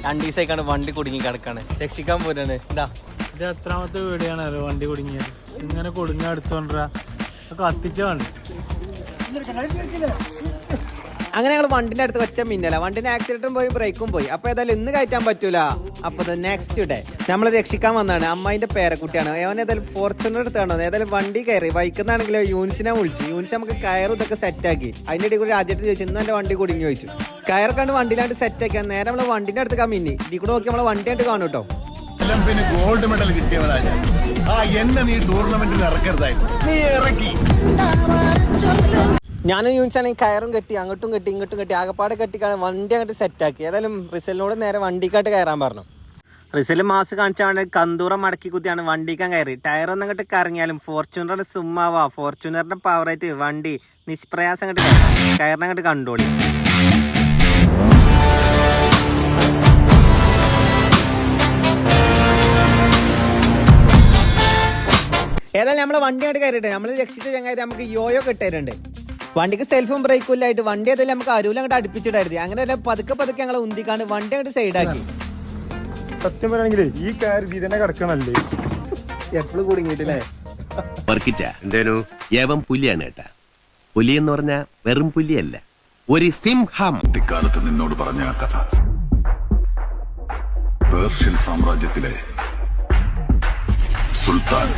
2 ദിവസമായിക്കാണ് വണ്ടി കുടുങ്ങി കിടക്കാണ്. രക്ഷിക്കാൻ പോരാണ്. എന്താ ഇത് എത്രാമത്തെ വീടിയാണല്ലോ വണ്ടി കുടുങ്ങിയത്. ഇങ്ങനെ കുടുങ്ങ എടുത്തോണ്ടാ കത്തിച്ചാണ്. അങ്ങനെ ഞങ്ങൾ വണ്ടിന്റെ അടുത്ത് ഒറ്റ മിന്നല. വണ്ടിന്റെ ആക്സിഡന്റും പോയി ബ്രേക്കും പോയി. അപ്പൊ ഏതായാലും ഇന്ന് കയറ്റാൻ പറ്റൂല. അപ്പൊ നെക്സ്റ്റ് ഡേ നമ്മൾ രക്ഷിക്കാൻ വന്നതാണ്. അമ്മായിന്റെ പേരക്കുട്ടിയാണ്. അവൻ ഏതായാലും ഫോർച്യൂണർ എടുത്താണ്. ഏതായാലും വണ്ടി കയറി വൈക്കുന്നാണെങ്കിലോ യൂണിസിനെ വിളിച്ചു. യൂണിസ് നമുക്ക് കയറും ഇതൊക്കെ സെറ്റാക്കി. അതിന്റെ ഇടയിൽ കൂടി രാജ്യത്ത് ചോദിച്ചു ഇന്ന് എന്റെ വണ്ടി കുടുങ്ങി ചോദിച്ചു. കയറൊക്കെ വണ്ടിയിലാണ്ട് സെറ്റാക്കി. നേരെ നമ്മള് വണ്ടിന്റെ അടുത്ത് കമ്മിന്നി ഇതിൽ കൂടെ നോക്കി നമ്മളെ വണ്ടി ആയിട്ട് കാണും കേട്ടോ. ഗോൾഡ് മെഡൽ കിട്ടിയവനാണ്. എന്നെ നീ ടൂർണമെന്റിൽ ഇറക്കരുതായിരുന്നു. നീ ഇറക്കി. ഞാനും യൂണിസാണെങ്കിൽ കയറും കെട്ടി അങ്ങോട്ടും കെട്ടി ഇങ്ങോട്ടും കെട്ടി ആകപ്പാടെ കെട്ടിക്കാണ് വണ്ടി അങ്ങോട്ട് സെറ്റാക്കി. ഏതായാലും റിസലിനോട് നേരെ വണ്ടിക്കായിട്ട് കയറാൻ പറഞ്ഞു. റിസല് മാസ് കാണിച്ചാൽ കന്തൂറം മടക്കി കുത്തിയാണ് വണ്ടിക്കാൻ കയറി. ടയറൊന്നും അങ്ങോട്ട് കറങ്ങിയാലും ഫോർച്യൂണറിന്റെ സുമ്മാവാ ഫോർച്യൂണറിന്റെ പവറായിട്ട് വണ്ടി നിഷ്പ്രയാസം അങ്ങോട്ട് കയറിനങ്ങോട്ട് കണ്ടോളി. ഏതായാലും നമ്മളെ വണ്ടി അങ്ങോട്ട് കയറിയിട്ട് നമ്മൾ രക്ഷിച്ച ചങ്ങാതി നമുക്ക് യോയോ കിട്ടാറുണ്ട്. വണ്ടിക്ക് സെൽഫും ബ്രേക്കും ഇല്ലായിട്ട് വണ്ടി ഏതായാലും നമുക്ക് അരൂല അങ്ങോട്ട് അടുപ്പിച്ചിട്ടായിരുന്നു. അങ്ങനെ പതുക്കെ പതുക്കെ ഞങ്ങൾ ഉന്തിക്കാണ്ട് വണ്ടി അങ്ങോട്ട് സൈഡാക്കി. സത്യം പറയുകയാണെങ്കിലേ ഈ കാര്യം ഇതിനെ കിടക്കുന്നല്ലേ എപ്പോഴും കുടുങ്ങിയിട്ടില്ലേ. എന്തേനു ഏവം പുലിയാണ് കേട്ടാ. പുലി എന്ന് പറഞ്ഞാ വെറും പുലിയല്ല, ഒരു സിംഹം. കുട്ടിക്കാലത്ത് നിന്നോട് പറഞ്ഞ ആ കഥ പേർഷ്യൻ സാമ്രാജ്യത്തിലെ സുൽത്താൻ